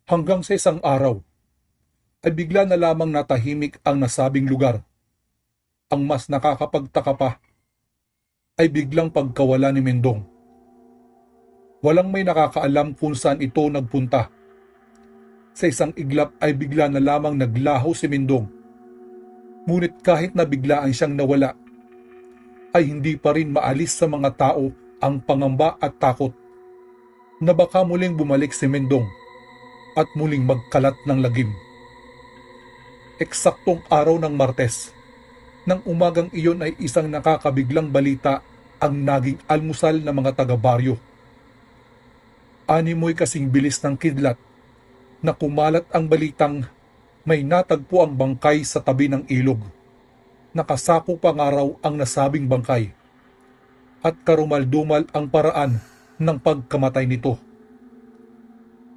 Hanggang sa isang araw, ay bigla na lamang natahimik ang nasabing lugar. Ang mas nakakapagtaka pa ay biglang pagkawala ni Mendong. Walang may nakakaalam kung saan ito nagpunta. Sa isang iglap ay bigla na lamang naglaho si Mendong. Ngunit kahit na biglaan siyang nawala, ay hindi pa rin maalis sa mga tao ang pangamba at takot na baka muling bumalik si Mendong at muling magkalat ng lagim. Eksaktong araw ng Martes, nang umagang iyon ay isang nakakabiglang balita ang naging almusal ng mga taga-baryo. Animoy kasing bilis ng kidlat na kumalat ang balitang may natagpo ang bangkay sa tabi ng ilog. Nakasako pa nga raw ang nasabing bangkay at karumal-dumal ang paraan ng pagkamatay nito.